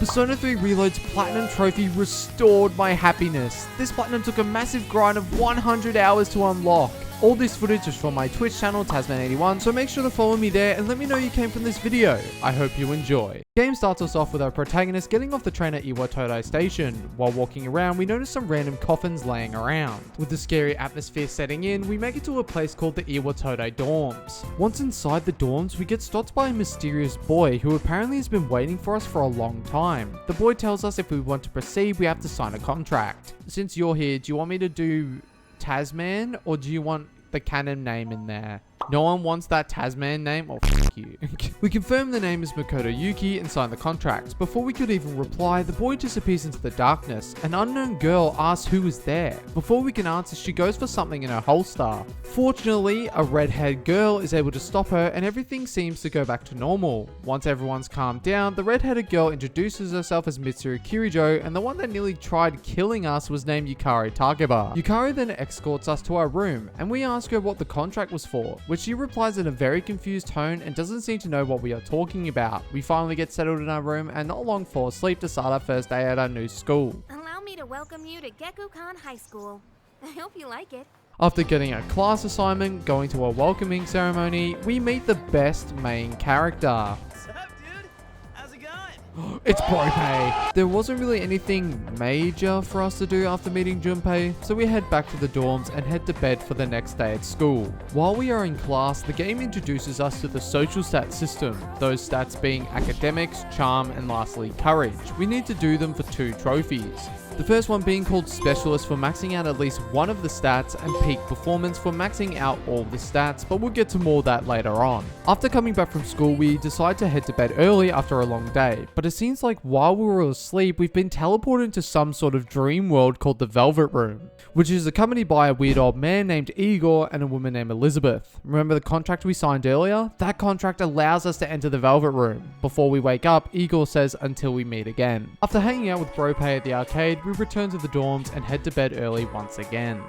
Persona 3 Reload's Platinum Trophy restored my happiness. This Platinum took a massive grind of 100 hours to unlock. All this footage is from my Twitch channel, Tasman81, so make sure to follow me there and let me know you came from this video. I hope you enjoy. The game starts us off with our protagonist getting off the train at Iwatodai Station. While walking around, we notice some random coffins laying around. With the scary atmosphere setting in, we make it to a place called the Iwatodai Dorms. Once inside the dorms, we get stopped by a mysterious boy who apparently has been waiting for us for a long time. The boy tells us if we want to proceed, we have to sign a contract. Since you're here, do you want me to do Tasman, or do you want the canon name in there? No one wants that Tasman name? Oh, f you. We confirm the name is Makoto Yuki and sign the contract. Before we could even reply, the boy disappears into the darkness. An unknown girl asks who is there. Before we can answer, she goes for something in her holster. Fortunately, a red-haired girl is able to stop her and everything seems to go back to normal. Once everyone's calmed down, the red-headed girl introduces herself as Mitsuru Kirijo, and the one that nearly tried killing us was named Yukari Takeba. Yukari then escorts us to our room, and we ask her what the contract was for, which she replies in a very confused tone and doesn't seem to know what we are talking about. We finally get settled in our room and not long fall asleep to start our first day at our new school. Allow me to welcome you to Gekkoukan High School. I hope you like it. After getting a class assignment, going to a welcoming ceremony, we meet the best main character. What's up, dude? How's it going? It's Propei! There wasn't really anything major for us to do after meeting Junpei, so we head back to the dorms and head to bed for the next day at school. While we are in class, the game introduces us to the social stats system, those stats being academics, charm, and lastly courage. We need to do them for 2 trophies. The first one being called Specialist for maxing out at least one of the stats, and Peak Performance for maxing out all the stats, but we'll get to more of that later on. After coming back from school, we decide to head to bed early after a long day, but it seems like while we were asleep, we've been teleported to some sort of dream world called the Velvet Room, which is accompanied by a weird old man named Igor and a woman named Elizabeth. Remember the contract we signed earlier? That contract allows us to enter the Velvet Room. Before we wake up, Igor says until we meet again. After hanging out with Propei at the arcade, we return to the dorms and head to bed early once again.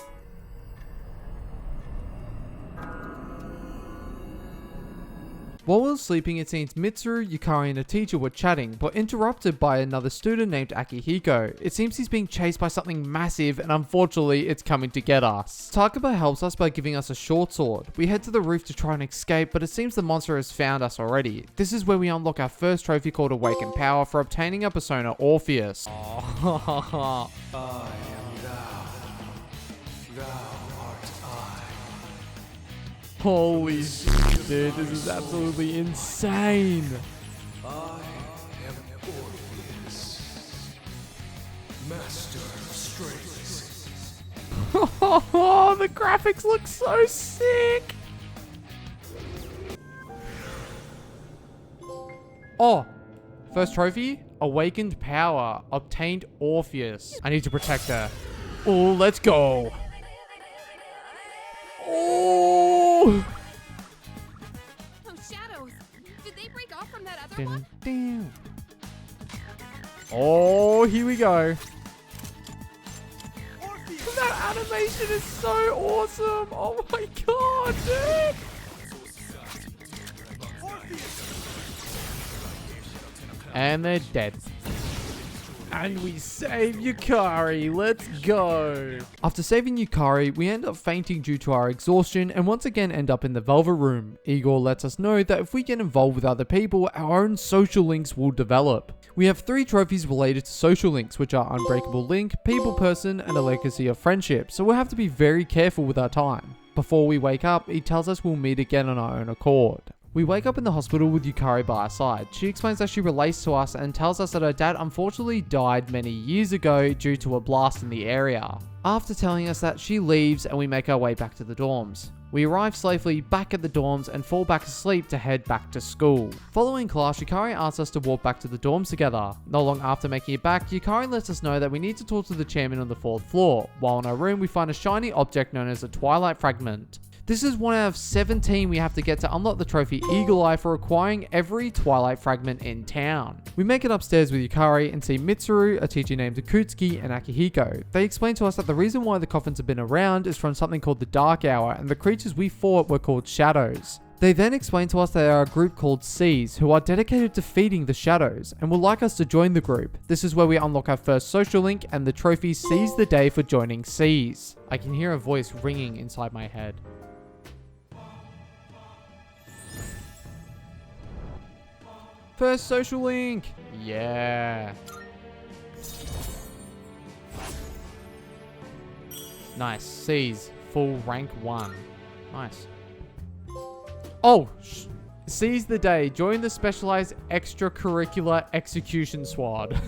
While we were sleeping, it seems Mitsuru, Yukari, and a teacher were chatting, but interrupted by another student named Akihiko. It seems he's being chased by something massive, and unfortunately, it's coming to get us. Takeba helps us by giving us a short sword. We head to the roof to try and escape, but it seems the monster has found us already. This is where we unlock our first trophy called Awaken Power for obtaining a persona Orpheus. I am thou. Thou art I. Holy shit, dude, this is absolutely insane. I am Orpheus, master of strings. Oh, the graphics look so sick. Oh, first trophy, Awakened Power, obtained Orpheus. I need to protect her. Oh, let's go. Oh. Those shadows. Did they break off from that other one? Dun, dun. Oh, here we go. That animation is so awesome. Oh my god, dude. And they're dead. And we save Yukari. Let's go. After saving Yukari, we end up fainting due to our exhaustion and once again end up in the Velvet Room. Igor lets us know that if we get involved with other people, our own social links will develop. We have 3 trophies related to social links, which are Unbreakable Link, People Person, and a Legacy of Friendship, so we'll have to be very careful with our time. Before we wake up, he tells us we'll meet again on our own accord. We wake up in the hospital with Yukari by our side. She explains that she relates to us and tells us that her dad unfortunately died many years ago due to a blast in the area. After telling us that, she leaves and we make our way back to the dorms. We arrive safely back at the dorms and fall back asleep to head back to school. Following class, Yukari asks us to walk back to the dorms together. Not long after making it back, Yukari lets us know that we need to talk to the chairman on the 4th floor. While in our room, we find a shiny object known as a Twilight Fragment. This is 1 out of 17 we have to get to unlock the trophy Eagle Eye for acquiring every Twilight Fragment in town. We make it upstairs with Yukari and see Mitsuru, a teacher named Akutsuki, and Akihiko. They explain to us that the reason why the coffins have been around is from something called the Dark Hour, and the creatures we fought were called shadows. They then explain to us they are a group called Seas, who are dedicated to feeding the shadows, and would like us to join the group. This is where we unlock our first social link, and the trophy Seize the Day for joining Seas. I can hear a voice ringing inside my head. First social link! Yeah. Nice. Seas. Full rank 1. Nice. Oh! Seize the Day. Join the specialized extracurricular execution squad.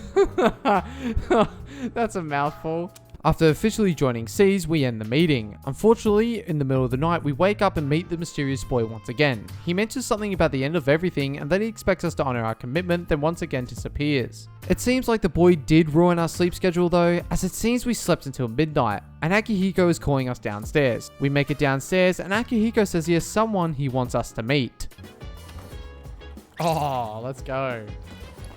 That's a mouthful. After officially joining Seize, we end the meeting. Unfortunately, in the middle of the night, we wake up and meet the mysterious boy once again. He mentions something about the end of everything and that he expects us to honor our commitment, then once again disappears. It seems like the boy did ruin our sleep schedule though, as it seems we slept until midnight, and Akihiko is calling us downstairs. We make it downstairs and Akihiko says he has someone he wants us to meet. Oh, let's go.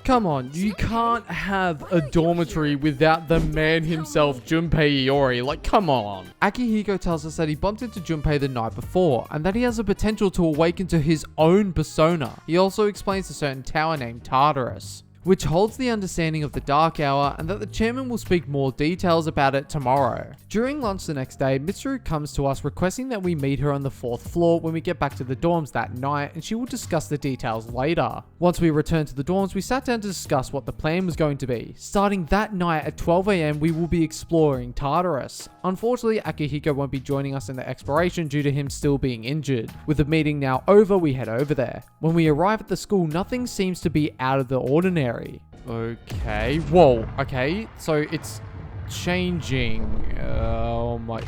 Come on, you can't have a dormitory without the man himself, Junpei Iori. Like, come on. Akihiko tells us that he bumped into Junpei the night before, and that he has the potential to awaken to his own persona. He also explains a certain tower named Tartarus, which holds the understanding of the Dark Hour, and that the chairman will speak more details about it tomorrow. During lunch the next day, Mitsuru comes to us requesting that we meet her on the 4th floor when we get back to the dorms that night, and she will discuss the details later. Once we return to the dorms, we sat down to discuss what the plan was going to be. Starting that night at 12 AM, we will be exploring Tartarus. Unfortunately, Akihiko won't be joining us in the exploration due to him still being injured. With the meeting now over, we head over there. When we arrive at the school, nothing seems to be out of the ordinary. Okay. Whoa. Okay. So it's changing. Oh my.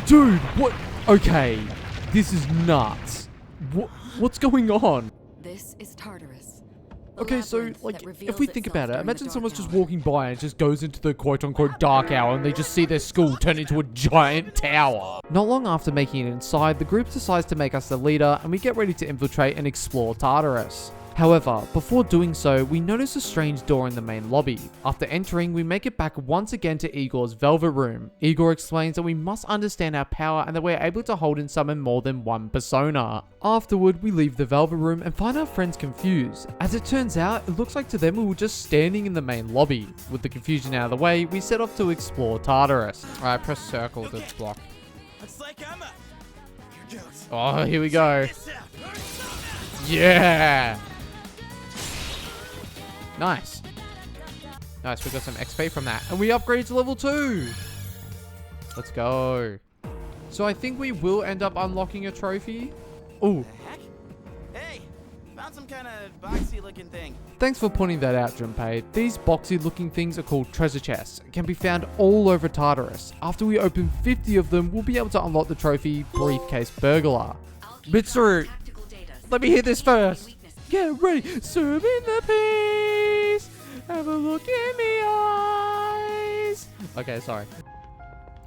Dude, what? Okay. This is nuts. What's going on? This is Tartarus. Okay, so, like, if we think about it, imagine someone's just walking by and just goes into the quote-unquote dark hour and they just see their school turn into a giant tower. Not long after making it inside, the group decides to make us the leader and we get ready to infiltrate and explore Tartarus. However, before doing so, we notice a strange door in the main lobby. After entering, we make it back once again to Igor's Velvet Room. Igor explains that we must understand our power and that we're able to hold and summon more than one persona. Afterward, we leave the Velvet Room and find our friends confused. As it turns out, it looks like to them we were just standing in the main lobby. With the confusion out of the way, we set off to explore Tartarus. Alright, press circle to block. Looks like I'm up. Here goes. Oh, here we go. This out. Yeah! Nice. Nice, we got some XP from that. And we upgraded to level 2. Let's go. So I think we will end up unlocking a trophy. Ooh. The heck? Hey, found some kind of boxy looking thing. Thanks for pointing that out, Junpei. These boxy looking things are called treasure chests and can be found all over Tartarus. After we open 50 of them, we'll be able to unlock the trophy Briefcase Burglar. Mitsuru, let me hear this first. Get ready, serving the peace. Have a look in the eyes. Okay, sorry.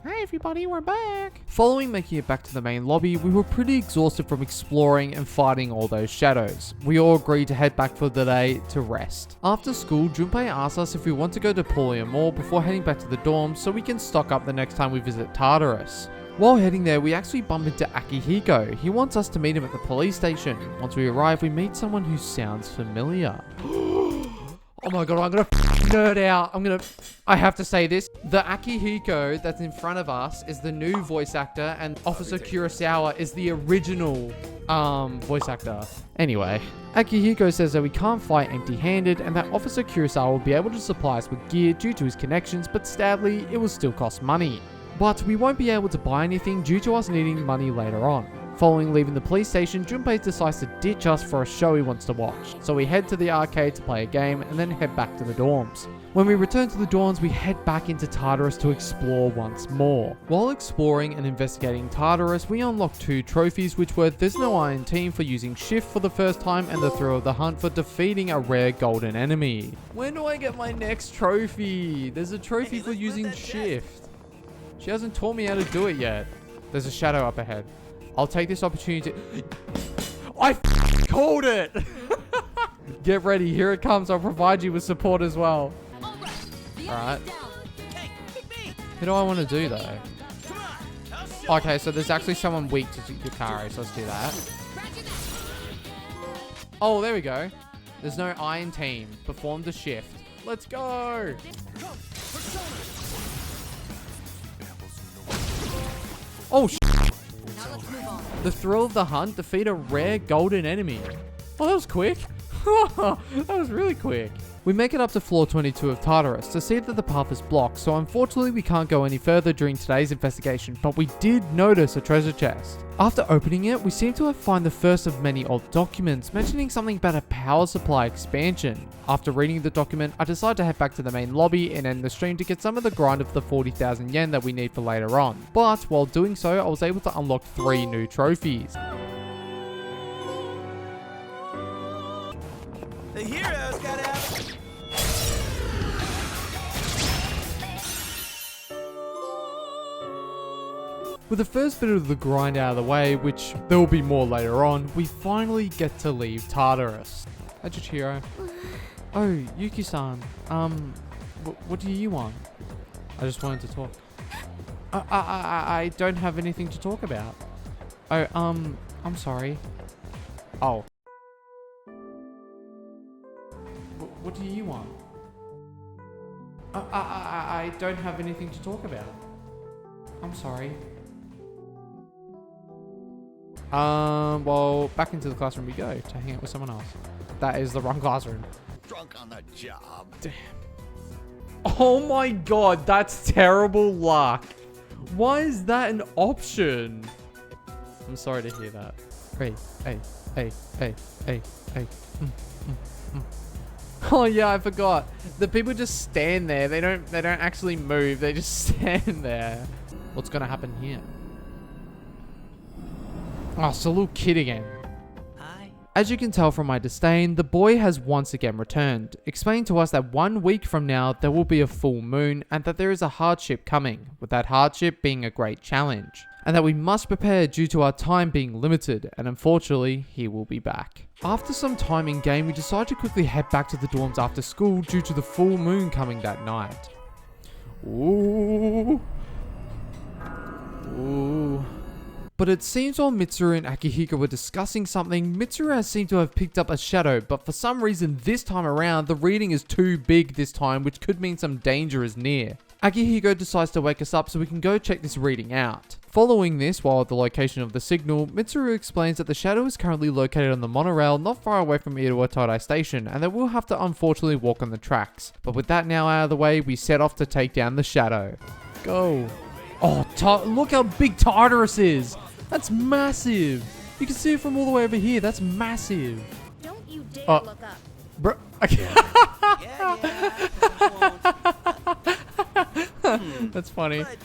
Hey everybody, we're back. Following making it back to the main lobby, we were pretty exhausted from exploring and fighting all those shadows. We all agreed to head back for the day to rest. After school, Junpei asked us if we want to go to Pawlier Mall before heading back to the dorms so we can stock up the next time we visit Tartarus. While heading there, we actually bump into Akihiko. He wants us to meet him at the police station. Once we arrive, we meet someone who sounds familiar. Oh my god, I'm gonna nerd out. I have to say this. The Akihiko that's in front of us is the new voice actor, and Officer Kurosawa is the original voice actor. Anyway, Akihiko says that we can't fight empty-handed and that Officer Kurosawa will be able to supply us with gear due to his connections, but sadly, it will still cost money. But we won't be able to buy anything due to us needing money later on. Following leaving the police station, Junpei decides to ditch us for a show he wants to watch. So we head to the arcade to play a game and then head back to the dorms. When we return to the dorms, we head back into Tartarus to explore once more. While exploring and investigating Tartarus, we unlocked 2 trophies, which were There's No Iron Team for using Shift for the first time and the Thrill of the Hunt for defeating a rare golden enemy. When do I get my next trophy? There's a trophy for using Shift. She hasn't taught me how to do it yet. There's a shadow up ahead. I'll take this opportunity to... I called it! Get ready, here it comes. I'll provide you with support as well. Alright. Hey, pick me. Who do I want to do though? Come on. I'll show Okay, so there's actually someone weak to Yukari, so let's do that. Oh, there we go. There's no Iron Team. Perform the shift. Let's go. Oh, Now let's move on. the thrill of the hunt. Defeat a rare golden enemy. Oh, that was quick. That was really quick. We make it up to floor 22 of Tartarus to see that the path is blocked, so unfortunately we can't go any further during today's investigation, but we did notice a treasure chest. After opening it, we seem to have found the first of many old documents mentioning something about a power supply expansion. After reading the document, I decided to head back to the main lobby and end the stream to get some of the grind of the 40,000 yen that we need for later on. But while doing so, I was able to unlock 3 new trophies. The heroes gotta have. With the first bit of the grind out of the way, which there will be more later on, we finally get to leave Tartarus. Hi, Chichiro. Oh, Yuki-san. What do you want? I just wanted to talk. I don't have anything to talk about. Oh, I'm sorry. Oh. What do you want? I don't have anything to talk about. I'm sorry. Well, back into the classroom we go to hang out with someone else. That is the wrong classroom. Drunk on the job. Damn. Oh my god, that's terrible luck. Why is that an option? I'm sorry to hear that. Hey. Oh yeah, I forgot. The people just stand there. They don't actually move. They just stand there. What's gonna happen here? Oh, it's a little kid again. Hi. As you can tell from my disdain, the boy has once again returned, explaining to us that 1 week from now there will be a full moon and that there is a hardship coming, with that hardship being a great challenge, and that we must prepare due to our time being limited, and unfortunately, he will be back. After some time in game, we decide to quickly head back to the dorms after school due to the full moon coming that night. Ooh. Ooh. But it seems while Mitsuru and Akihiko were discussing something, Mitsuru has seemed to have picked up a shadow, but for some reason this time around, the reading is too big this time, which could mean some danger is near. Akihiko decides to wake us up so we can go check this reading out. Following this, while at the location of the signal, Mitsuru explains that the shadow is currently located on the monorail not far away from Iwatodai Station, and that we'll have to unfortunately walk on the tracks. But with that now out of the way, we set off to take down the shadow. Go. Oh, look how big Tartarus is! That's massive! You can see it from all the way over here, that's massive! Don't you dare Oh. look up. Bro. That's funny. But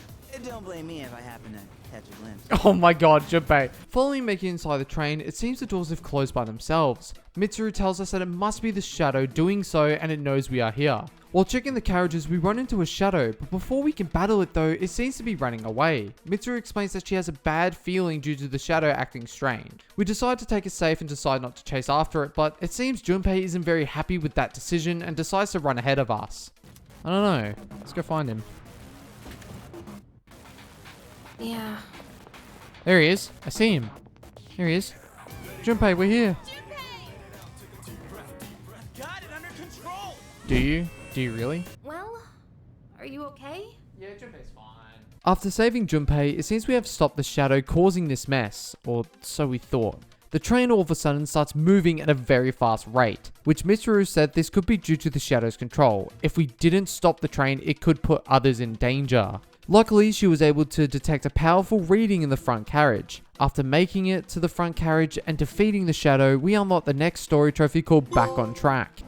don't blame me if I happen to catch a glimpse. Oh my god, Junpei. Following Meki inside the train, it seems the doors have closed by themselves. Mitsuru tells us that it must be the shadow doing so and it knows we are here. While checking the carriages, we run into a shadow, but before we can battle it though, it seems to be running away. Mitsuru explains that she has a bad feeling due to the shadow acting strange. We decide to take it safe and decide not to chase after it, but it seems Junpei isn't very happy with that decision and decides to run ahead of us. I don't know. Let's go find him. Yeah. There he is. I see him. Here he is. Junpei, we're here. Got it under control. Do you? Do you really? Well, are you okay? Yeah, Junpei's fine. After saving Junpei, it seems we have stopped the shadow causing this mess, or so we thought. The train all of a sudden starts moving at a very fast rate, which Mitsuru said this could be due to the shadow's control. If we didn't stop the train, it could put others in danger. Luckily, she was able to detect a powerful reading in the front carriage. After making it to the front carriage and defeating the shadow, we unlock the next story trophy called Back on Track.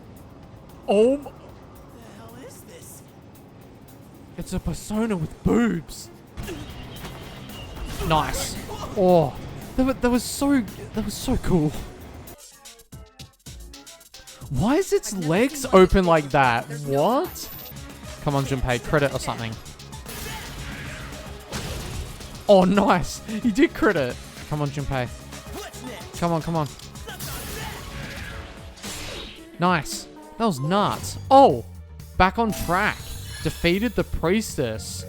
Oh, What the hell is this? it's a persona with boobs. Nice. Oh, that was so cool. Why is its legs open like that? What? Come on, Junpei, credit or something. Oh, nice. He did crit it. Come on, Junpei. What's next? Come on, come on. Nice. That was nuts. Oh, back on track. Defeated the priestess.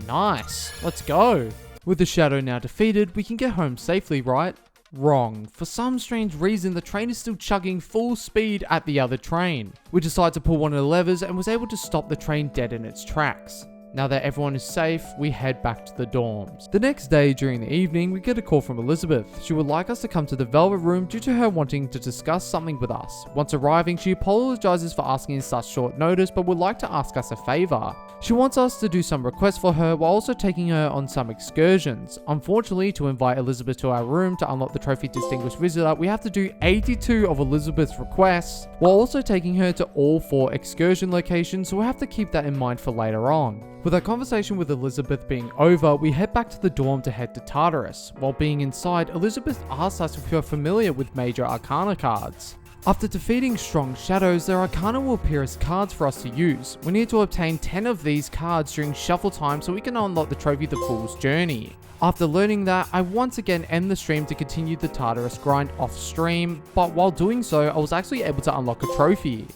Nice. Let's go. With the shadow now defeated, we can get home safely, right? Wrong. For some strange reason, the train is still chugging full speed at the other train. We decide to pull one of the levers and was able to stop the train dead in its tracks. Now that everyone is safe, we head back to the dorms. The next day during the evening, we get a call from Elizabeth. She would like us to come to the Velvet Room due to her wanting to discuss something with us. Once arriving, she apologizes for asking in such short notice, but would like to ask us a favor. She wants us to do some requests for her while also taking her on some excursions. Unfortunately, to invite Elizabeth to our room to unlock the trophy Distinguished Visitor, we have to do 82 of Elizabeth's requests, while also taking her to all 4 excursion locations, so we'll have to keep that in mind for later on. With our conversation with Elizabeth being over, we head back to the dorm to head to Tartarus. While being inside, Elizabeth asks us if we are familiar with Major Arcana cards. After defeating strong shadows, their Arcana will appear as cards for us to use. We need to obtain 10 of these cards during shuffle time so we can unlock the trophy The Fool's Journey. After learning that, I once again end the stream to continue the Tartarus grind off stream, but while doing so, I was actually able to unlock a trophy.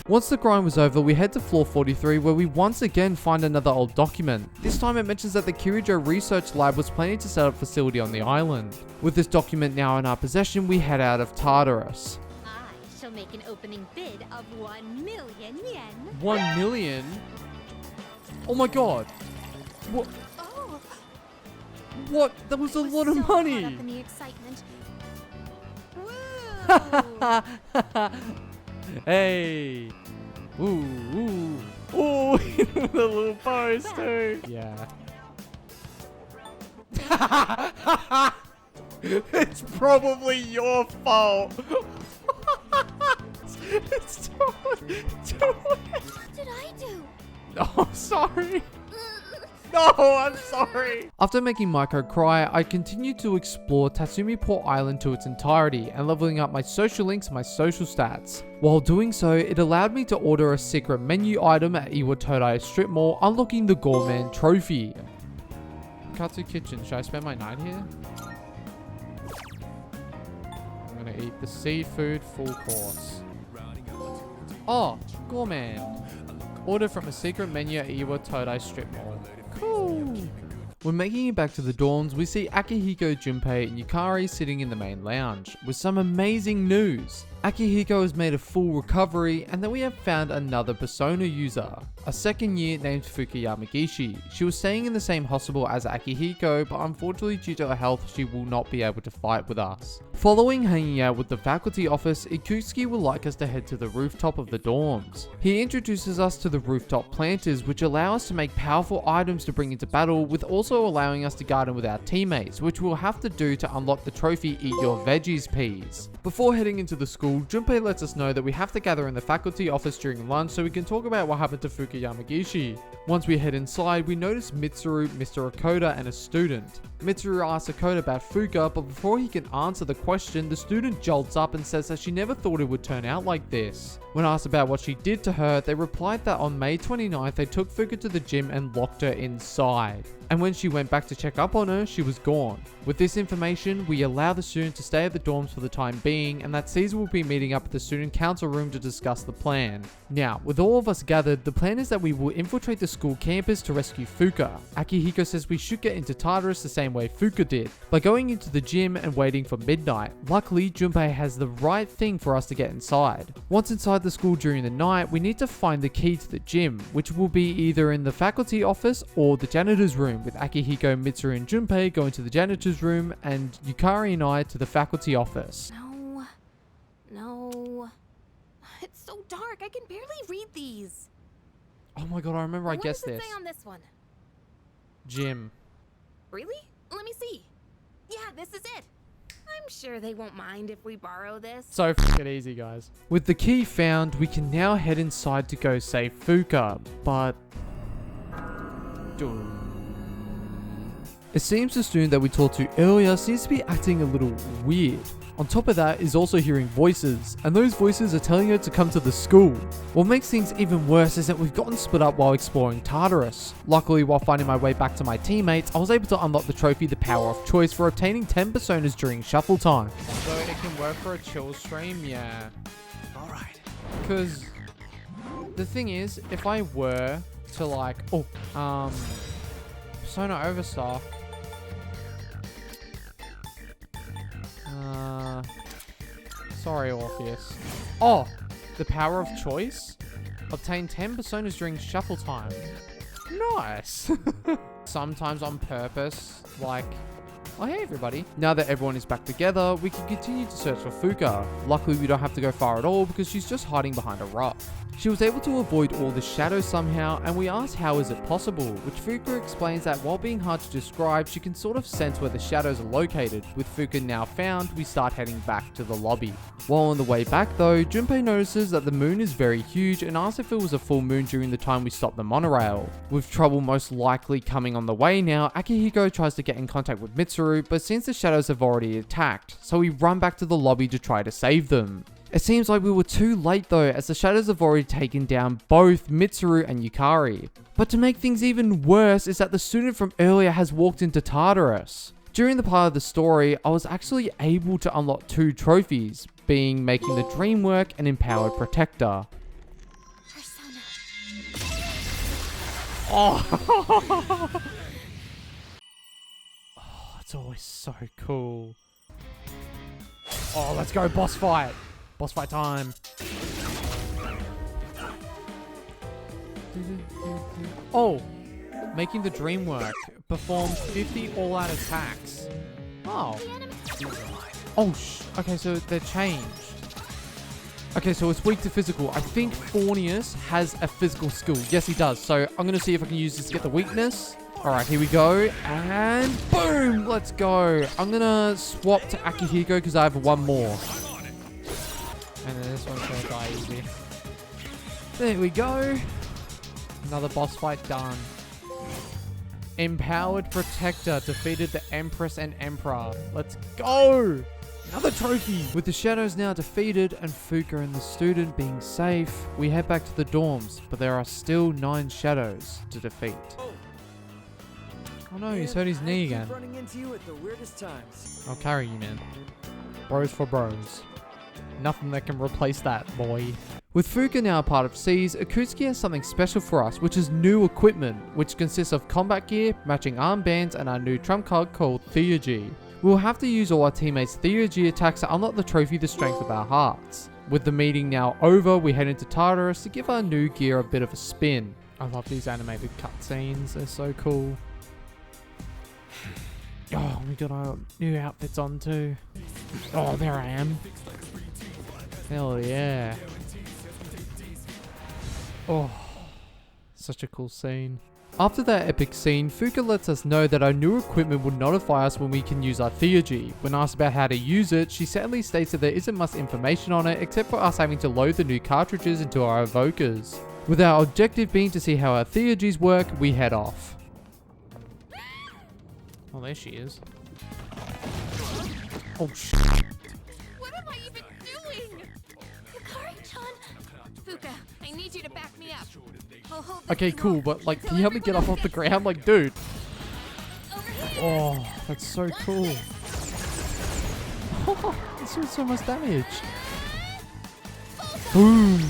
Once the grind was over, we head to floor 43 where we once again find another old document. This time it mentions that the Kirijo Research Lab was planning to set up a facility on the island. With this document now in our possession, we head out of Tartarus. I shall make an opening bid of 1 million yen. 1 million? Oh my god. What? Oh, What? That was a was lot of so caught money. up in the excitement. Woo! Hey. Ooh, ooh. Ooh, the little pose too. Yeah. It's probably your fault. It's totally. What did I do? Oh, sorry. No, I'm sorry. After making Maiko cry, I continued to explore Tatsumi Port Island to its entirety and leveling up my social links and my social stats. While doing so, it allowed me to order a secret menu item at Iwatodai Strip Mall, unlocking the Gorman Trophy. Katsu Kitchen, should I spend my night here? I'm gonna eat the seafood full course. Oh, Gorman. Order from a secret menu at Iwatodai Strip Mall. Cool. When making it back to the dorms, we see Akihiko, Junpei, and Yukari sitting in the main lounge with some amazing news. Akihiko has made a full recovery, and then we have found another Persona user, a second year named Fuka Yamagishi. She was staying in the same hospital as Akihiko, but unfortunately due to her health, she will not be able to fight with us. Following hanging out with the faculty office, Ikusuke would like us to head to the rooftop of the dorms. He introduces us to the rooftop planters, which allow us to make powerful items to bring into battle, with also allowing us to garden with our teammates, which we'll have to do to unlock the trophy Eat Your Veggies Peas. Before heading into the school, Junpei lets us know that we have to gather in the faculty office during lunch so we can talk about what happened to Fuka Yamagishi. Once we head inside, we notice Mitsuru, Mr. Okoda, and a student. Mitsuru asks Okoda about Fuka, but before he can answer the question, the student jolts up and says that she never thought it would turn out like this. When asked about what she did to her, they replied that on May 29th they took Fuka to the gym and locked her inside. And when she went back to check up on her, she was gone. With this information, we allow the student to stay at the dorms for the time being, and that Caesar will be meeting up at the student council room to discuss the plan. Now, with all of us gathered, the plan is that we will infiltrate the school campus to rescue Fuka. Akihiko says we should get into Tartarus the same way Fuka did, by going into the gym and waiting for midnight. Luckily, Junpei has the right thing for us to get inside. Once inside the school during the night, we need to find the key to the gym, which will be either in the faculty office or the janitor's room, with Akihiko, Mitsuru, and Junpei going to the janitor's room and Yukari and I to the faculty office. No. It's so dark. I can barely read these. Oh my god, I remember I What guessed does it this. say on this one? Gym. Really? Let me see. Yeah, this is it. I'm sure they won't mind if we borrow this. So f***ing easy, guys. With the key found, we can now head inside to go save Fuka, but... It seems the student that we talked to earlier seems to be acting a little weird. On top of that is also hearing voices, and those voices are telling her to come to the school. What makes things even worse is that we've gotten split up while exploring Tartarus. Luckily, while finding my way back to my teammates, I was able to unlock the trophy The Power of Choice for obtaining 10 personas during shuffle time. So it can work for a chill stream, yeah. Alright. Because the thing is, if I were to like, Persona Overstock, Sorry, Orpheus. Oh, the power of choice? Obtain 10 personas during shuffle time. Nice. Sometimes on purpose, like, oh hey everybody. Now that everyone is back together, we can continue to search for Fuka. Luckily we don't have to go far at all because she's just hiding behind a rock. She was able to avoid all the shadows somehow, and we asked how is it possible, which Fuka explains that while being hard to describe, she can sort of sense where the shadows are located. With Fuka now found, we start heading back to the lobby. While on the way back though, Junpei notices that the moon is very huge and asks if it was a full moon during the time we stopped the monorail. With trouble most likely coming on the way now, Akihiko tries to get in contact with Mitsuru, but since the shadows have already attacked, so we run back to the lobby to try to save them. It seems like we were too late though, as the shadows have already taken down both Mitsuru and Yukari. But to make things even worse is that the student from earlier has walked into Tartarus. During the part of the story, I was actually able to unlock 2 trophies, being Making the Dream Work and Empowered Protector. Persona. Oh, it's always so cool. Oh, let's go boss fight. Boss fight time. Oh, Making the Dream Work. Perform 50 all-out attacks. Oh. Oh, okay, so they're changed. Okay, so it's weak to physical. I think Fornius has a physical skill. Yes, he does. So I'm going to see if I can use this to get the weakness. All right, here we go. And boom, let's go. I'm going to swap to Akihiko because I have one more. And then this one's going to die easy. There we go. Another boss fight done. Empowered Protector defeated the Empress and Emperor. Let's go. Another trophy. With the shadows now defeated and Fuka and the student being safe, we head back to the dorms, but there are still 9 shadows to defeat. Oh no, he's hurt his knee again. Running into you at the weirdest times. I'll carry you, man. Bros for bros. Nothing that can replace that, boy. With Fuka now a part of Seas, Akutsuki has something special for us, which is new equipment, which consists of combat gear, matching armbands, and our new trump card called Theurgy. We'll have to use all our teammates' Theurgy attacks to unlock the trophy The Strength of Our Hearts. With the meeting now over, we head into Tartarus to give our new gear a bit of a spin. I love these animated cutscenes, they're so cool. Oh, we got our new outfits on too. Oh, there I am. Hell yeah. Oh, such a cool scene. After that epic scene, Fuka lets us know that our new equipment will notify us when we can use our Theurgy. When asked about how to use it, she sadly states that there isn't much information on it except for us having to load the new cartridges into our evokers. With our objective being to see how our Theurgies work, we head off. Oh, there she is. Oh, shit. What am I even doing? Yukari-chan! Fuka, I need you to back me up. I'll hold this Okay, cool, remote but like, until can you help me get everyone off the is ground? Like, dude. over here. Oh, that's so cool. This does so much damage. Boom.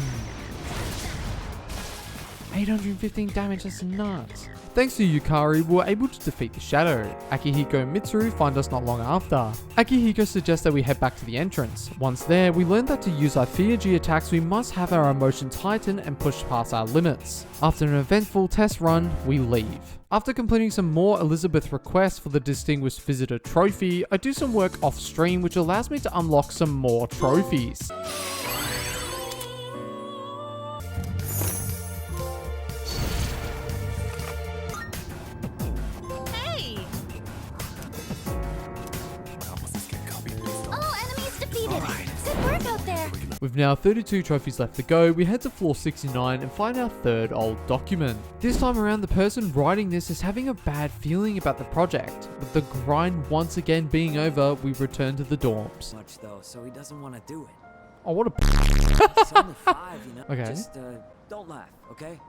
815 damage, that's nuts. Thanks to Yukari, we were able to defeat the Shadow. Akihiko and Mitsuru find us not long after. Akihiko suggests that we head back to the entrance. Once there, we learn that to use our Theurgy attacks, we must have our emotions heightened and push past our limits. After an eventful test run, we leave. After completing some more Elizabeth requests for the Distinguished Visitor trophy, I do some work off stream which allows me to unlock some more trophies. Hey! All enemies defeated! Good work out there! With now 32 trophies left to go, we head to floor 69 and find our third old document. This time around, the person writing this is having a bad feeling about the project. With the grind once again being over, we return to the dorms. Much though, so he doesn't want to do it. Oh, what a It's only 5, you know. Okay. Just don't laugh, okay?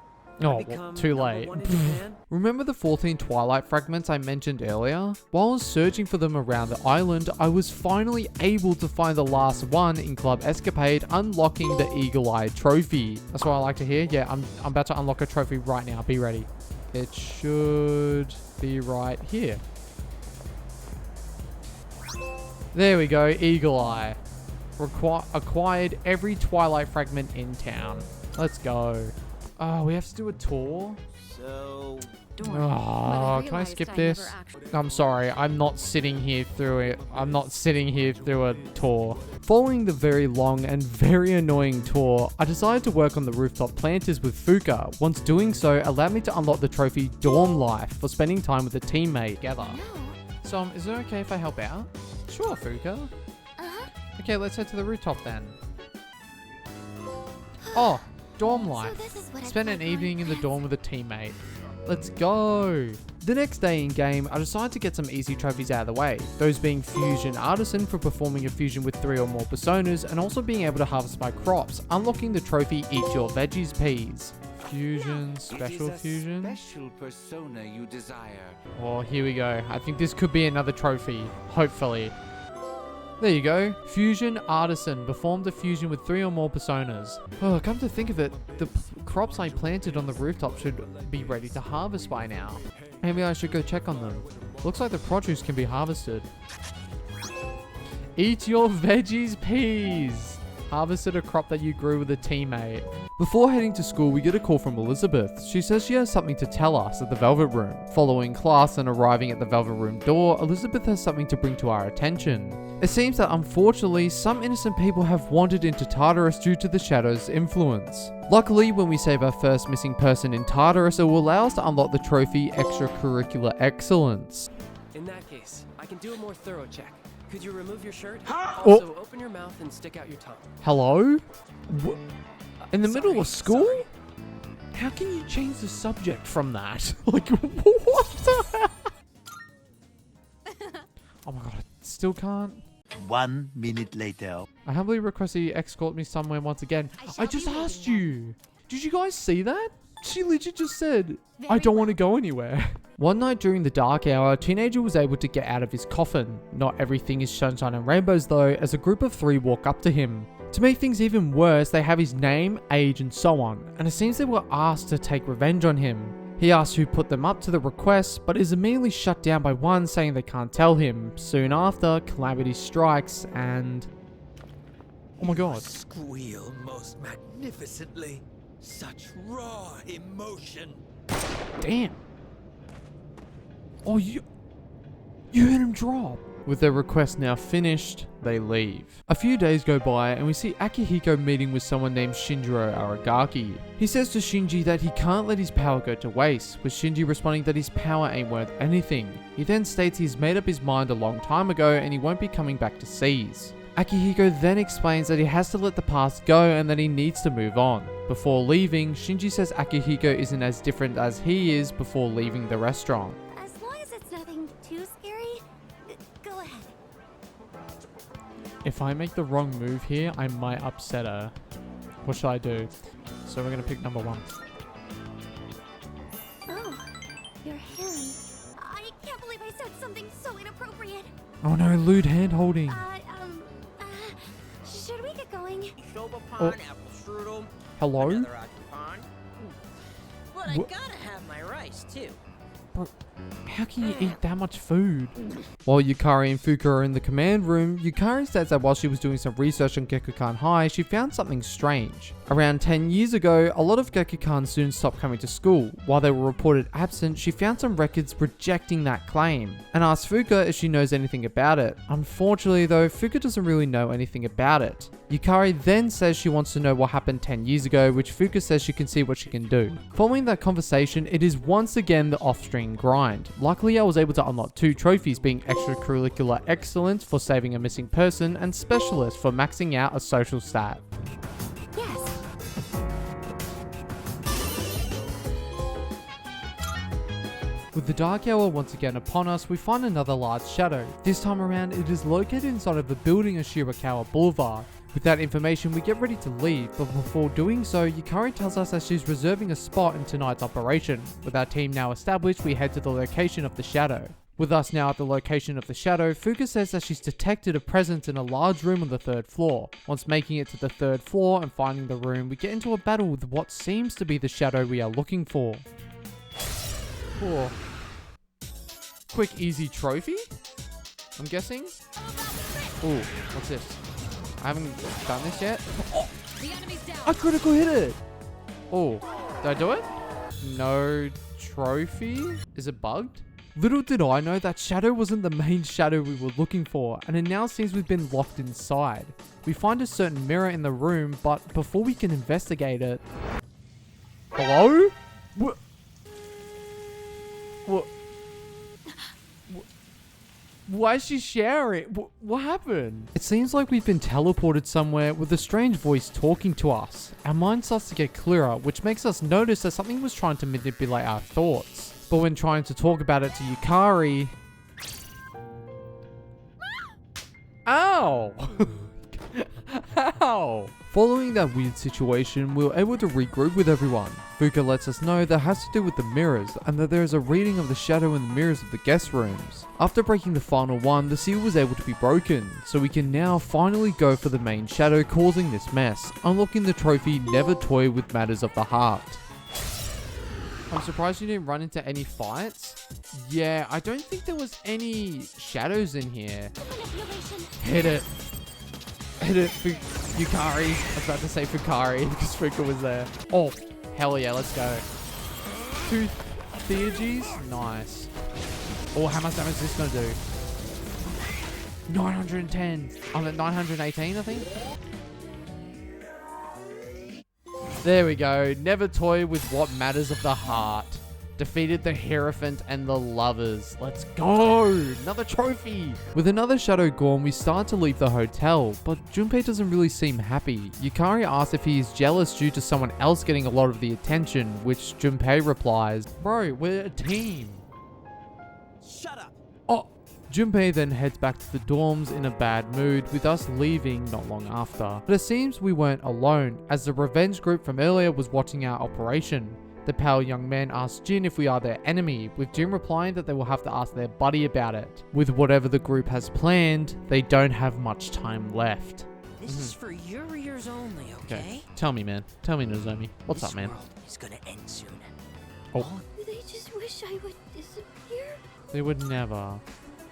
Oh, well, Become too number late. 1 in Japan. Remember the 14 Twilight fragments I mentioned earlier? While I was searching for them around the island, I was finally able to find the last one in Club Escapade, unlocking the Eagle Eye trophy. That's what I like to hear. Yeah, I'm about to unlock a trophy right now. Be ready. It should be right here. There we go, Eagle Eye. acquired every Twilight fragment in town. Let's go. Oh, we have to do a tour? So, Oh, can I skip this? I'm sorry, I'm not sitting here through it. I'm not sitting here through a tour. Following the very long and very annoying tour, I decided to work on the rooftop planters with Fuka. Once doing so, allowed me to unlock the trophy Dorm Life for spending time with a teammate together. So, is it okay if I help out? Sure, Fuka. Okay, let's head to the rooftop then. Oh, dorm life. Spend an evening in the dorm with a teammate. Let's go! The next day in game, I decided to get some easy trophies out of the way, those being Fusion Artisan for performing a fusion with 3 or more personas, and also being able to harvest my crops, unlocking the trophy Eat Your Veggies Peas. Fusion, special fusion. Special persona you desire. Oh, here we go. I think this could be another trophy, hopefully. There you go. Fusion Artisan. Performed a fusion with 3 or more personas. Oh, come to think of it, the crops I planted on the rooftop should be ready to harvest by now. Maybe I should go check on them. Looks like the produce can be harvested. Eat your veggies peas. Harvested a crop that you grew with a teammate. Before heading to school, we get a call from Elizabeth. She says she has something to tell us at the Velvet Room. Following class and arriving at the Velvet Room door, Elizabeth has something to bring to our attention. It seems that unfortunately, some innocent people have wandered into Tartarus due to the Shadow's influence. Luckily, when we save our first missing person in Tartarus, it will allow us to unlock the trophy Extracurricular Excellence. In that case, I can do a more thorough check. Could you remove your shirt? Oh. Also, open your mouth and stick out your tongue. Hello? In the middle Sorry, of school? sorry. How can you change the subject from that? Like, what the hell? Oh my god, I still can't. 1 minute later. I humbly request that you escort me somewhere once again. I just asked you. Did you guys see that? She literally just said, I don't want to go anywhere. One night during the dark hour, a teenager was able to get out of his coffin. Not everything is sunshine and rainbows though, as a group of 3 walk up to him. To make things even worse, they have his name, age and so on, and it seems they were asked to take revenge on him. He asks who put them up to the request, but is immediately shut down by one saying they can't tell him. Soon after, calamity strikes and... Oh my god. Squeal most magnificently. Such raw emotion. Damn. Oh, you heard him drop. With their request now finished, they leave. A few days go by and we see Akihiko meeting with someone named Shinjiro Aragaki. He says to Shinji that he can't let his power go to waste, with Shinji responding that his power ain't worth anything. He then states he's made up his mind a long time ago and he won't be coming back to Seize. Akihiko then explains that he has to let the past go and that he needs to move on. Before leaving, Shinji says Akihiko isn't as different as he is before leaving the restaurant. As long as it's nothing too scary, go ahead. If I make the wrong move here, I might upset her. What should I do? So we're gonna pick number 1. Oh, your hand. I can't believe I said something so inappropriate. Oh no, lewd hand holding. Should we get going? Soba Oh. pond, apple strudel, Hello? another rocky pond. But I Wha- gotta have my rice too. Bro, how can you eat that much food? While Yukari and Fuka are in the command room, Yukari says that while she was doing some research on Gekkoukan High, she found something strange. Around 10 years ago, a lot of Gekkoukan students stopped coming to school. While they were reported absent, she found some records rejecting that claim, and asked Fuka if she knows anything about it. Unfortunately though, Fuka doesn't really know anything about it. Yukari then says she wants to know what happened 10 years ago, which Fuka says she can see what she can do. Following that conversation, it is once again the off-screen grind. Luckily, I was able to unlock 2 trophies, being Extracurricular Excellence for saving a missing person and Specialist for maxing out a social stat. Yes. With the dark hour once again upon us, we find another large shadow. This time around, it is located inside of the building of Shirakawa Boulevard. With that information, we get ready to leave, but before doing so, Yukari tells us that she's reserving a spot in tonight's operation. With our team now established, we head to the location of the shadow. With us now at the location of the shadow, Fuka says that she's detected a presence in a large room on the 3rd floor. Once making it to the 3rd floor and finding the room, we get into a battle with what seems to be the shadow we are looking for. Oh. Quick, easy trophy? I'm guessing? Ooh, what's this? I haven't done this yet. The enemy's down. I critical hit it. Oh, did I do it? No trophy? Is it bugged? Little did I know that shadow wasn't the main shadow we were looking for, and it now seems we've been locked inside. We find a certain mirror in the room, but before we can investigate it... Hello? What? What? Why is she sharing? What happened? It seems like we've been teleported somewhere with a strange voice talking to us. Our mind starts to get clearer, which makes us notice that something was trying to manipulate our thoughts. But when trying to talk about it to Yukari... Ow! Ow! Following that weird situation, we were able to regroup with everyone. Fuka lets us know that has to do with the mirrors, and that there is a reading of the shadow in the mirrors of the guest rooms. After breaking the final one, the seal was able to be broken, so we can now finally go for the main shadow causing this mess, unlocking the trophy Never Toy with Matters of the Heart. I'm surprised you didn't run into any fights. Yeah, I don't think there was any shadows in here. Hit it. Hit it, Yukari. I was about to say Fukari because Fuka was there. Oh, hell yeah, let's go. 2 Theurgies? Nice. Oh, how much damage is this going to do? 910. I'm at 918, I think. There we go. Never toy with what matters of the heart. Defeated the Hierophant and the Lovers. Let's go! Another trophy! With another shadow gone, we start to leave the hotel, but Junpei doesn't really seem happy. Yukari asks if he is jealous due to someone else getting a lot of the attention, which Junpei replies, "Bro, we're a team." Shut up. Oh! Junpei then heads back to the dorms in a bad mood, with us leaving not long after. But it seems we weren't alone, as the revenge group from earlier was watching our operation. The pale young man asks Jin if we are their enemy, with Jin replying that they will have to ask their buddy about it. With whatever the group has planned, they don't have much time left. This is for your ears only, okay? Tell me, man. Tell me, Nozomi. What's This up, man? world is gonna end soon. Oh. They just wish I would disappear. They would never.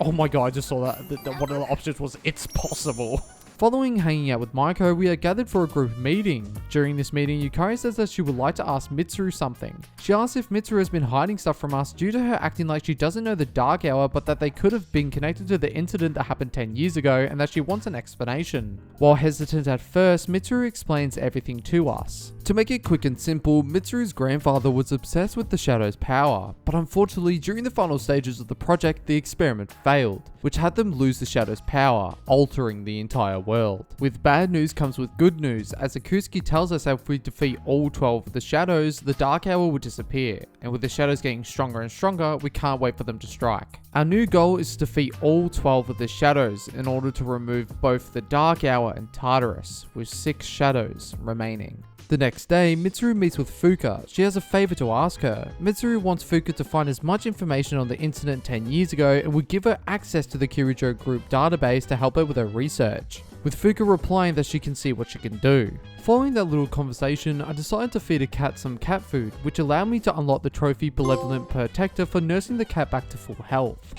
Oh my god, I just saw that. One of the options was, it's possible. Following hanging out with Maiko, we are gathered for a group meeting. During this meeting, Yukari says that she would like to ask Mitsuru something. She asks if Mitsuru has been hiding stuff from us due to her acting like she doesn't know the Dark Hour, but that they could have been connected to the incident that happened 10 years ago, and that she wants an explanation. While hesitant at first, Mitsuru explains everything to us. To make it quick and simple, Mitsuru's grandfather was obsessed with the Shadow's power, but unfortunately during the final stages of the project, the experiment failed, which had them lose the Shadow's power, altering the entire world. With bad news comes with good news, as Akutsuki tells us that if we defeat all 12 of the Shadows, the Dark Hour will disappear, and with the Shadows getting stronger and stronger, we can't wait for them to strike. Our new goal is to defeat all 12 of the Shadows in order to remove both the Dark Hour and Tartarus, with 6 Shadows remaining. The next day, Mitsuru meets with Fuka. She has a favor to ask her. Mitsuru wants Fuka to find as much information on the incident 10 years ago and would give her access to the Kirijo group database to help her with her research, with Fuka replying that she can see what she can do. Following that little conversation, I decided to feed a cat some cat food, which allowed me to unlock the trophy Benevolent Protector for nursing the cat back to full health.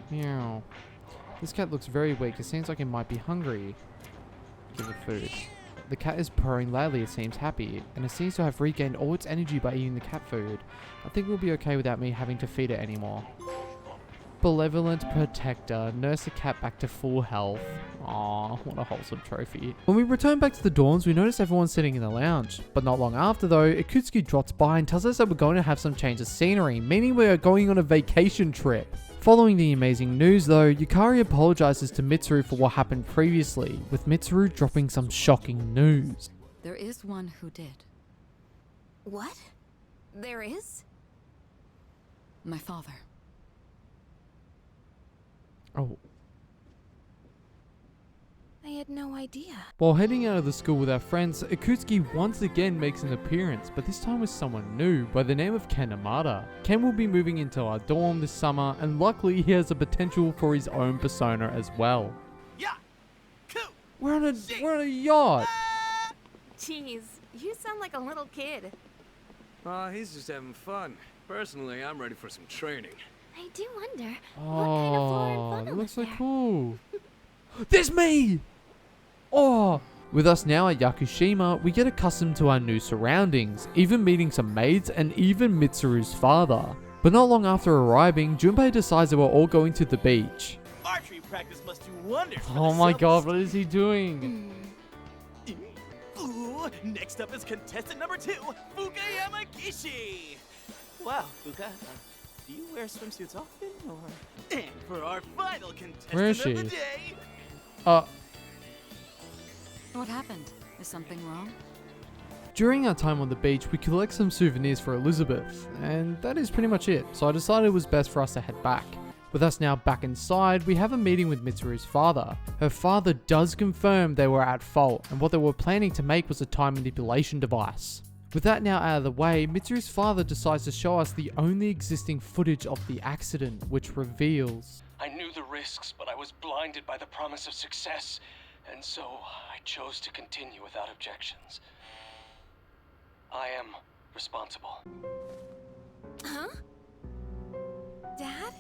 Meow. This cat looks very weak. It seems like it might be hungry. Give it food. The cat is purring loudly, it seems happy, and it seems to have regained all its energy by eating the cat food. I think we'll be okay without me having to feed it anymore. Benevolent Protector, nurse the cat back to full health. Aww, what a wholesome trophy. When we return back to the dorms, we notice everyone sitting in the lounge. But not long after though, Akutsuki drops by and tells us that we're going to have some change of scenery, meaning we are going on a vacation trip. Following the amazing news though, Yukari apologizes to Mitsuru for what happened previously, with Mitsuru dropping some shocking news. There is one who did. What? There is? My father. Oh. I had no idea. While heading out of the school with our friends, Akutsuki once again makes an appearance, but this time with someone new by the name of Ken Amada. Ken will be moving into our dorm this summer, and luckily he has a potential for his own persona as well. Yeah. Cool. We're on a yacht. Jeez, you sound like a little kid. He's just having fun. Personally, I'm ready for some training. I do wonder, what kind of flora and Oh, fauna that looks was so there? cool. There's me! Oh! With us now at Yakushima, we get accustomed to our new surroundings, even meeting some maids and even Mitsuru's father. But not long after arriving, Junpei decides that we're all going to the beach. Archery practice must do wonders for Oh the my subs. god, what is he doing? Ooh, next up is contestant number 2, Fuka Yamagishi. Wow, Fuka, do you wear swimsuits often, or? And for our final contestant Where is of the she? day, What happened? Is something wrong? During our time on the beach, we collect some souvenirs for Elizabeth, and that is pretty much it, so I decided it was best for us to head back. With us now back inside, we have a meeting with Mitsuru's father. Her father does confirm they were at fault, and what they were planning to make was a time manipulation device. With that now out of the way, Mitsuru's father decides to show us the only existing footage of the accident, which reveals... I knew the risks, but I was blinded by the promise of success, and so I chose to continue without objections. I am responsible. Huh? Dad?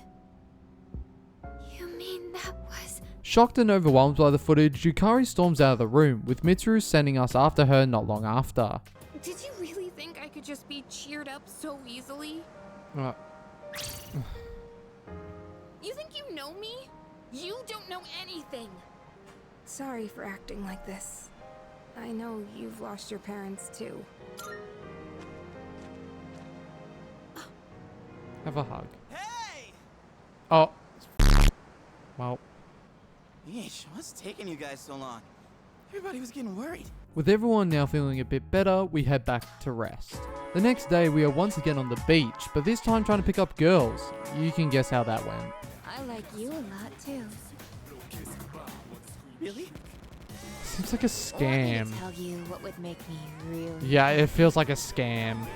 You mean that was... Shocked and overwhelmed by the footage, Yukari storms out of the room, with Mitsuru sending us after her not long after. Did you really think I could just be cheered up so easily? You think you know me? You don't know anything! Sorry for acting like this. I know you've lost your parents too. Have a hug. hey! Oh. Well. Yeesh, what's taking you guys so long? Everybody was getting worried. With everyone now feeling a bit better, we head back to rest. The next day, we are once again on the beach, but this time trying to pick up girls. You can guess how that went. I like you a lot too. Really? Seems like a scam. Tell you what would make me really... Yeah, it feels like a scam.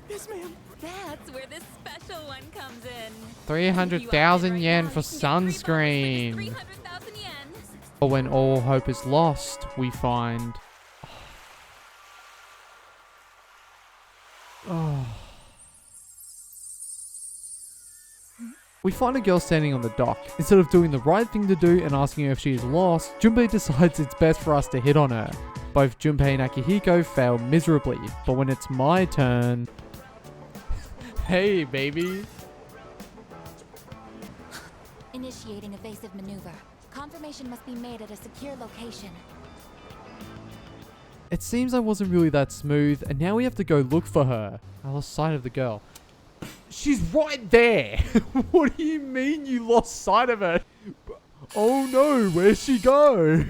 Yes, ma'am. That's where this special one comes in. 300,000 yen for sunscreen. 300,000 yen. But when all hope is lost, we find... Oh. We find a girl standing on the dock. Instead of doing the right thing to do and asking her if she is lost, Junpei decides it's best for us to hit on her. Both Junpei and Akihiko fail miserably, but when it's my turn... Hey, baby. Initiating evasive maneuver. Confirmation must be made at a secure location. It seems I wasn't really that smooth, and now we have to go look for her. I lost sight of the girl. She's right there! What do you mean you lost sight of her? Oh no, where'd she go?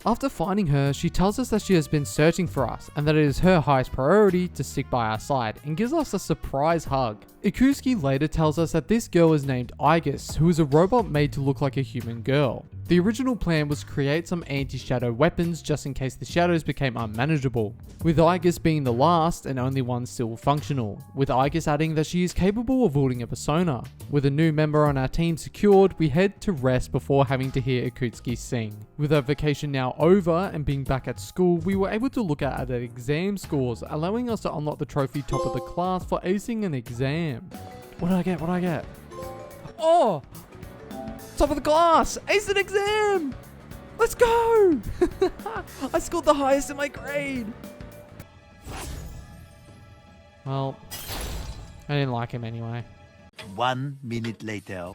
After finding her, she tells us that she has been searching for us and that it is her highest priority to stick by our side and gives us a surprise hug. Ikusuke later tells us that this girl is named Aigis, who is a robot made to look like a human girl. The original plan was to create some anti-shadow weapons just in case the shadows became unmanageable, with Aigis being the last and only one still functional, with Aigis adding that she is capable of wielding a persona. With a new member on our team secured, we head to rest before having to hear Ikusuke sing. With our vacation now over and being back at school, we were able to look at our exam scores, allowing us to unlock the trophy top of the class for acing an exam. What did I get? What did I get? Oh! Top of the class! Ace an exam! Let's go! I scored the highest in my grade! Well, I didn't like him anyway. 1 minute later.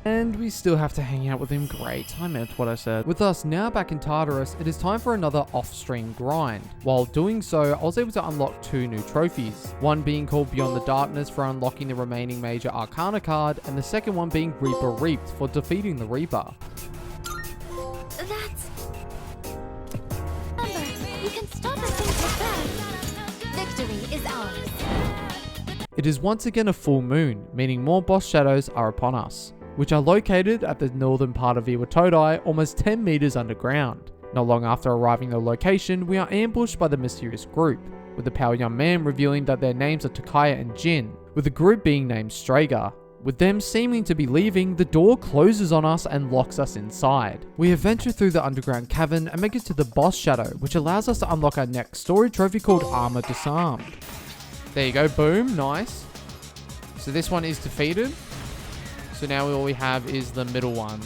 And we still have to hang out with him. Great, I meant what I said. With us now back in Tartarus, it is time for another off-stream grind. While doing so, I was able to unlock 2 new trophies. One being called Beyond the Darkness for unlocking the remaining Major Arcana card, and the second one being Reaper Reaped for defeating the Reaper. That's... Remember, you can stop at things like that. Victory is ours. It is once again a full moon, meaning more boss shadows are upon us, which are located at the northern part of Iwatodai, almost 10 meters underground. Not long after arriving at the location, we are ambushed by the mysterious group, with the pale young man revealing that their names are Takaya and Jin, with the group being named Strager. With them seeming to be leaving, the door closes on us and locks us inside. We adventure through the underground cavern and make it to the boss shadow, which allows us to unlock our next story trophy called Armor Disarmed. There you go, boom, nice. So this one is defeated. So now all we have is the middle one.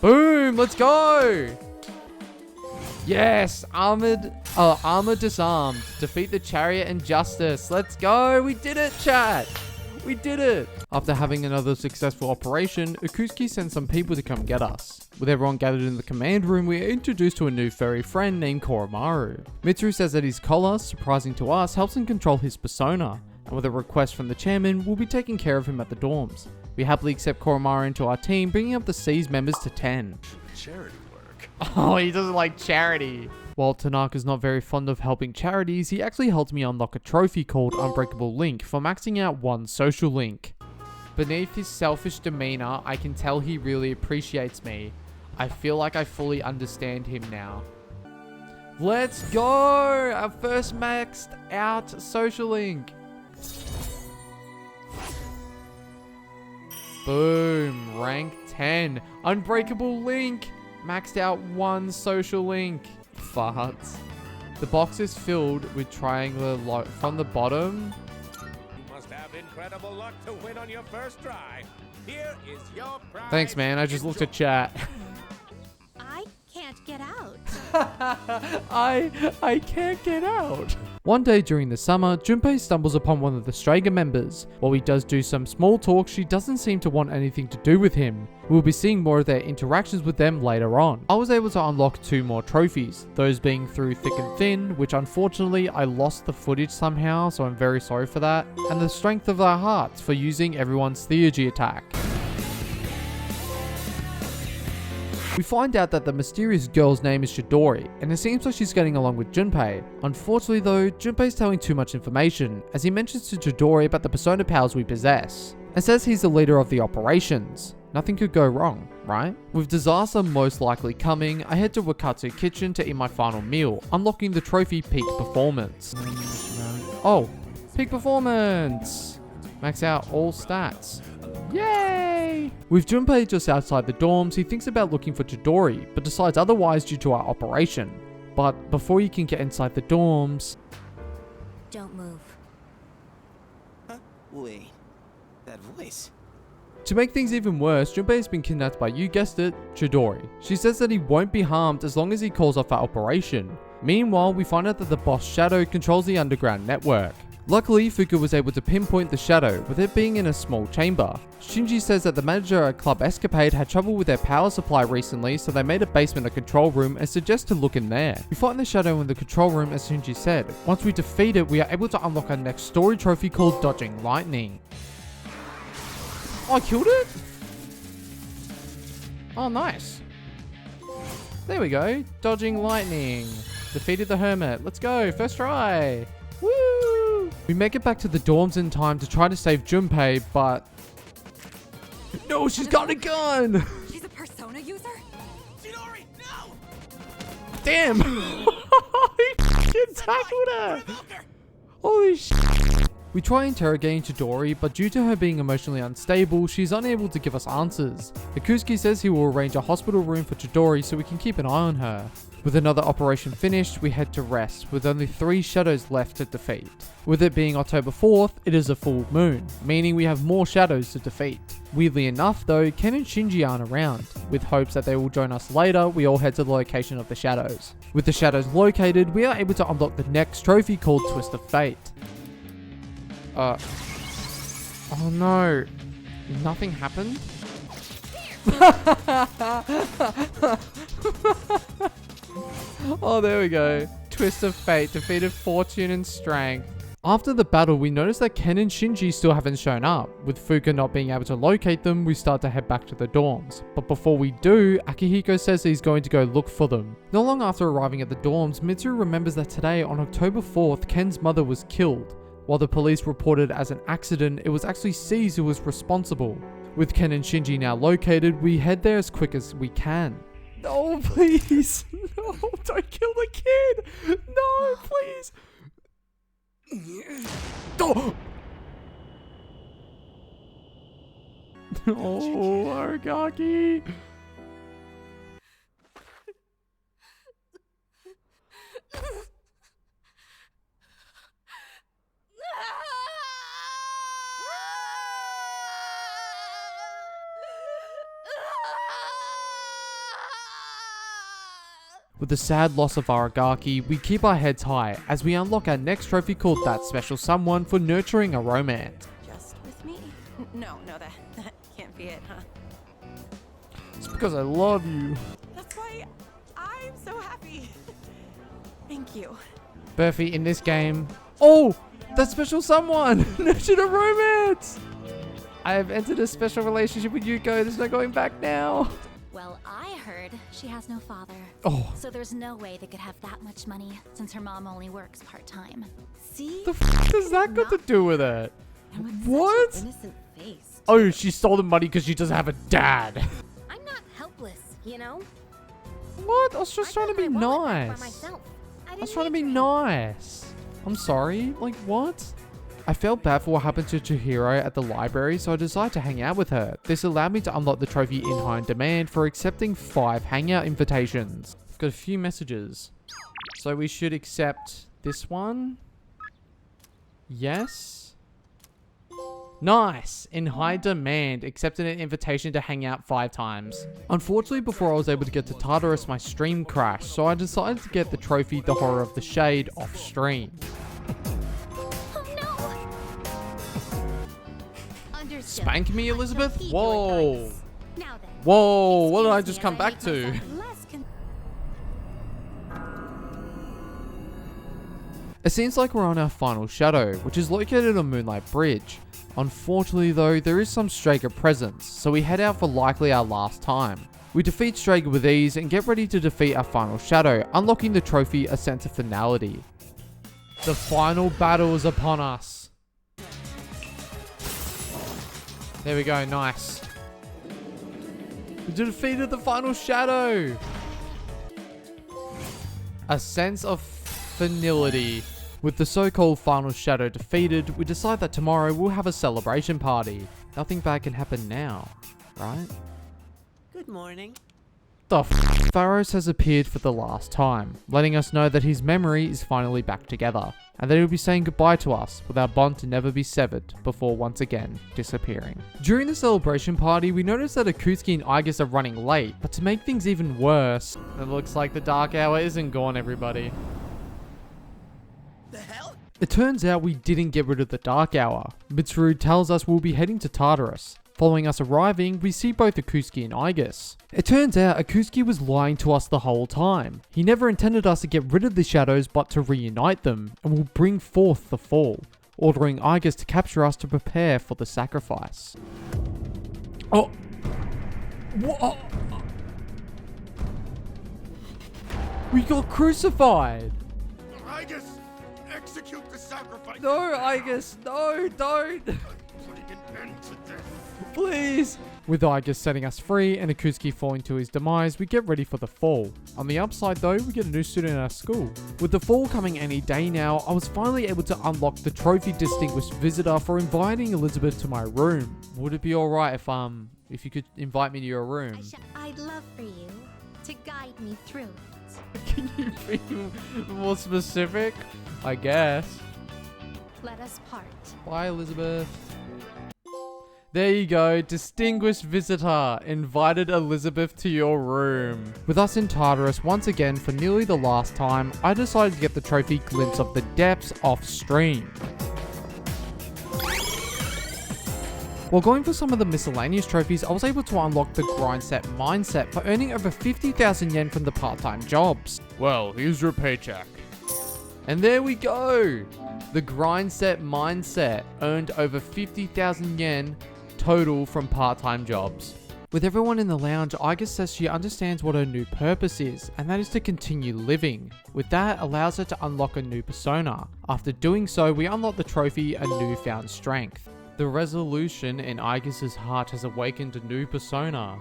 Boom, let's go. Yes, armor disarmed. Defeat the chariot and justice. Let's go. We did it, chat. We did it. After having another successful operation, Akuski sends some people to come get us. With everyone gathered in the command room, we are introduced to a new furry friend named Koromaru. Mitsuru says that his collar, surprising to us, helps him control his persona. And with a request from the chairman, we'll be taking care of him at the dorms. We happily accept Koromaru into our team, bringing up the C's members to 10. Charity work. Oh, he doesn't like charity. While Tanaka's not very fond of helping charities, he actually helped me unlock a trophy called Unbreakable Link for maxing out one social link. Beneath his selfish demeanor, I can tell he really appreciates me. I feel like I fully understand him now. Let's go! Our first maxed out social link. Boom, rank 10. Unbreakable Link. Maxed out one social link. Farts. The box is filled with triangular from the bottom. You must have incredible luck to win on your first try. Here is your prize. Thanks, man. I just looked at chat. I can't get out. I can't get out. One day during the summer, Junpei stumbles upon one of the Strega members. While he does do some small talk, she doesn't seem to want anything to do with him. We'll be seeing more of their interactions with them later on. I was able to unlock 2 more trophies, those being through Thick and Thin, which unfortunately I lost the footage somehow, so I'm very sorry for that, and the Strength of Our Hearts for using everyone's Theurgy attack. We find out that the mysterious girl's name is Chidori, and it seems like she's getting along with Junpei. Unfortunately though, Junpei's telling too much information, as he mentions to Chidori about the persona powers we possess, and says he's the leader of the operations. Nothing could go wrong, right? With disaster most likely coming, I head to Wakatsu Kitchen to eat my final meal, unlocking the trophy Peak Performance. Oh, Peak Performance! Max out all stats. Yay! With Junpei just outside the dorms, he thinks about looking for Chidori, but decides otherwise due to our operation. But before you can get inside the dorms... Don't move. Huh? Wait. That voice. To make things even worse, Junpei has been kidnapped by, you guessed it, Chidori. She says that he won't be harmed as long as he calls off our operation. Meanwhile, we find out that the boss Shadow controls the underground network. Luckily, Fuka was able to pinpoint the Shadow, with it being in a small chamber. Shinji says that the manager at Club Escapade had trouble with their power supply recently, so they made a basement a control room and suggest to look in there. We find the Shadow in the control room as Shinji said. Once we defeat it, we are able to unlock our next story trophy called Dodging Lightning. Oh, I killed it? Oh, nice. There we go. Dodging Lightning. Defeated the Hermit. Let's go. First try. Woo! We make it back to the dorms in time to try to save Junpei, but... No, she's got a gun! She's a persona user? Chidori, no! Damn! He tackled her! Holy shit! We try interrogating Chidori, but due to her being emotionally unstable, she's unable to give us answers. Akuski says he will arrange a hospital room for Chidori so we can keep an eye on her. With another operation finished, we head to rest, with only 3 shadows left to defeat. With it being October 4th, it is a full moon, meaning we have more shadows to defeat. Weirdly enough though, Ken and Shinji aren't around. With hopes that they will join us later, we all head to the location of the shadows. With the shadows located, we are able to unlock the next trophy called Twist of Fate. Oh no, nothing happened? Oh, there we go. Twist of Fate defeated Fortune and Strength. After the battle, we notice that Ken and Shinji still haven't shown up. With Fuka not being able to locate them, we start to head back to the dorms. But before we do, Akihiko says he's going to go look for them. Not long after arriving at the dorms, Mitsuru remembers that today, on October 4th, Ken's mother was killed. While the police reported as an accident, it was actually Cease who was responsible. With Ken and Shinji now located, we head there as quick as we can. No, please. No, don't kill the kid. No, please. Oh, oh, Aragaki. With the sad loss of Aragaki, we keep our heads high as we unlock our next trophy called That Special Someone for nurturing a romance. Just with me? No, that can't be it, huh? It's because I love you. That's why I'm so happy. Thank you. Berfie, in this game... Oh! That special someone! Nurtured a romance! I have entered a special relationship with Yuko. There's no going back now. Well, I heard she has no father. Oh. So there's no way they could have that much money since her mom only works part-time. See? The f does that got to do with it? And with What? Such an innocent face. Oh, she stole the money because she doesn't have a dad. I'm not helpless, you know? What? I was just trying to be By nice. myself. I was trying to be nice. I'm sorry. Like, what? I felt bad for what happened to Chihiro at the library, so I decided to hang out with her. This allowed me to unlock the trophy in high demand for accepting 5 hangout invitations. I've got a few messages. So we should accept this one. Yes. Nice! In high demand, accepted an invitation to hang out 5 times. Unfortunately, before I was able to get to Tartarus, my stream crashed, so I decided to get the trophy The Horror of the Shade off stream. Spank me, Elizabeth? Whoa! Whoa, what did I just come back to? It seems like we're on our final shadow, which is located on Moonlight Bridge. Unfortunately though, there is some Strager presence, so we head out for likely our last time. We defeat Strager with ease and get ready to defeat our final shadow, unlocking the trophy A Sense of Finality. The final battle is upon us. There we go, nice. We defeated the final shadow. A sense of finality. With the so-called final shadow defeated, we decide that tomorrow we'll have a celebration party. Nothing bad can happen now, right? Good morning. The f***? Pharos has appeared for the last time, letting us know that his memory is finally back together, and that he'll be saying goodbye to us, with our bond to never be severed, before once again disappearing. During the celebration party, we notice that Akutsuki and Aigis are running late, but to make things even worse, it looks like the dark hour isn't gone, everybody. The hell? It turns out we didn't get rid of the dark hour. Mitsuru tells us we'll be heading to Tartarus. Following us arriving, we see both Akutsuki and Aigis. It turns out Akutsuki was lying to us the whole time. He never intended us to get rid of the shadows but to reunite them, and will bring forth the fall, ordering Aigis to capture us to prepare for the sacrifice. Oh! What? We got crucified! Aigis, execute the sacrifice! No, Aigis, no, don't! Putting an end to this. Please! With Aigis setting us free and Akutsuki falling to his demise, we get ready for the fall. On the upside though, we get a new student in our school. With the fall coming any day now, I was finally able to unlock the trophy Distinguished Visitor for inviting Elizabeth to my room. Would it be alright if you could invite me to your room? I'd love for you to guide me through it. Can you be more specific? I guess. Let us part. Bye, Elizabeth. There you go, distinguished visitor, invited Elizabeth to your room. With us in Tartarus once again for nearly the last time, I decided to get the trophy Glimpse of the Depths off stream. While going for some of the miscellaneous trophies, I was able to unlock the Grind Set Mindset for earning over 50,000 yen from the part-time jobs. Well, here's your paycheck. And there we go! The Grind Set Mindset earned over 50,000 yen total from part-time jobs. With everyone in the lounge, Aigis says she understands what her new purpose is, and that is to continue living. With that, allows her to unlock a new persona. After doing so, we unlock the trophy A Newfound Strength. The resolution in Aigis' heart has awakened a new persona.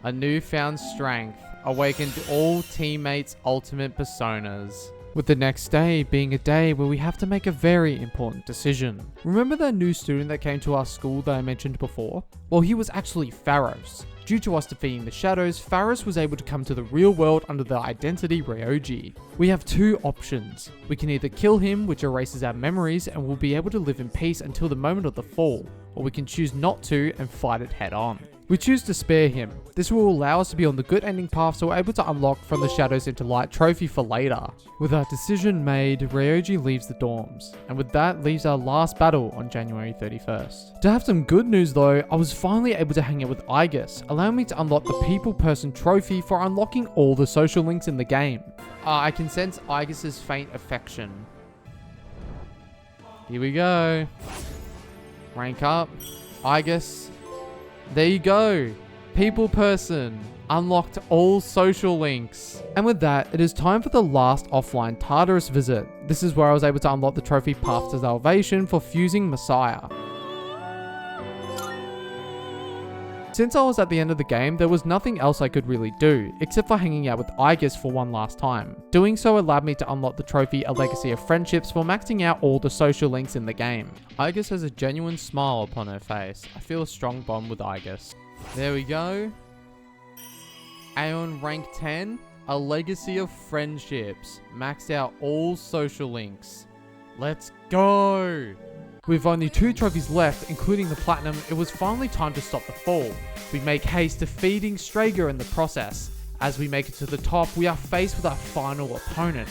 A Newfound Strength awakened all teammates' ultimate personas. With the next day being a day where we have to make a very important decision. Remember that new student that came to our school that I mentioned before? Well, he was actually Pharos. Due to us defeating the shadows, Pharos was able to come to the real world under the identity Ryoji. We have 2 options. We can either kill him, which erases our memories, and we'll be able to live in peace until the moment of the fall, or we can choose not to and fight it head on. We choose to spare him. This will allow us to be on the good ending path so we're able to unlock From the Shadows into Light trophy for later. With our decision made, Ryoji leaves the dorms, and with that leaves our last battle on January 31st. To have some good news though, I was finally able to hang out with Aigis, allowing me to unlock the People Person trophy for unlocking all the social links in the game. I can sense Aigis' faint affection. Here we go. Rank up. Aigis. There you go. People Person. Unlocked all social links. And with that, it is time for the last offline Tartarus visit. This is where I was able to unlock the trophy Path to Salvation for fusing Messiah. Since I was at the end of the game, there was nothing else I could really do, except for hanging out with Aigis for one last time. Doing so allowed me to unlock the trophy A Legacy of Friendships for maxing out all the social links in the game. Aigis has a genuine smile upon her face. I feel a strong bond with Aigis. There we go. Aeon rank 10, A Legacy of Friendships. Maxed out all social links. Let's go! With only 2 trophies left, including the Platinum, it was finally time to stop the fall. We make haste, defeating Strager in the process. As we make it to the top, we are faced with our final opponent,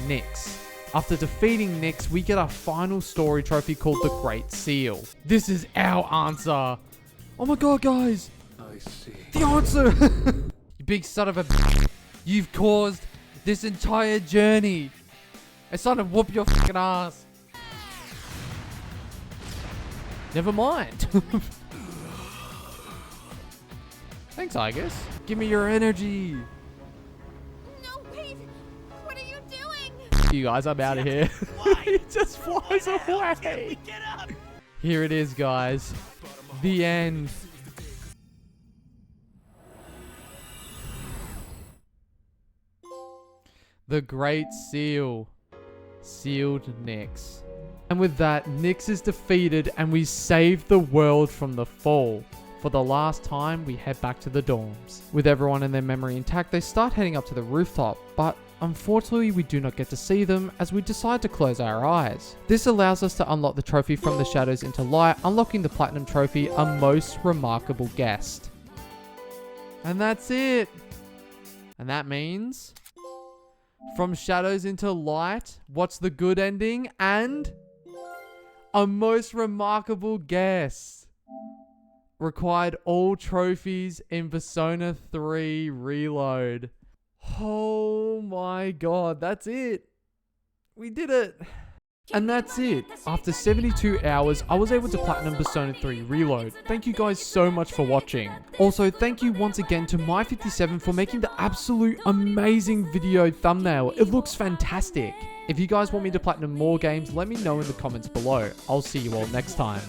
Nyx. After defeating Nyx, we get our final story trophy called the Great Seal. This is our answer. Oh my god, guys! I see. The answer! You big son of a bitch. You've caused this entire journey. It's time to whoop your fucking ass. Never mind. Thanks, Aigis. Give me your energy. No, wait. What are you doing? You guys, I'm out of here. He just flies away. Here it is, guys. The end. The Great Seal. Sealed Nyx. And with that, Nyx is defeated and we save the world from the fall. For the last time, we head back to the dorms. With everyone and their memory intact, they start heading up to the rooftop, but unfortunately we do not get to see them as we decide to close our eyes. This allows us to unlock the trophy From the Shadows into Light, unlocking the Platinum trophy, A Most Remarkable Guest. And that's it. And that means From Shadows into Light, what's the good ending? And A Most Remarkable Guest. Required all trophies in Persona 3 Reload. Oh my god, that's it. We did it. And that's it. After 72 hours, I was able to platinum Persona 3 Reload. Thank you guys so much for watching. Also, thank you once again to My57 for making the absolute amazing video thumbnail. It looks fantastic. If you guys want me to platinum more games, let me know in the comments below. I'll see you all next time.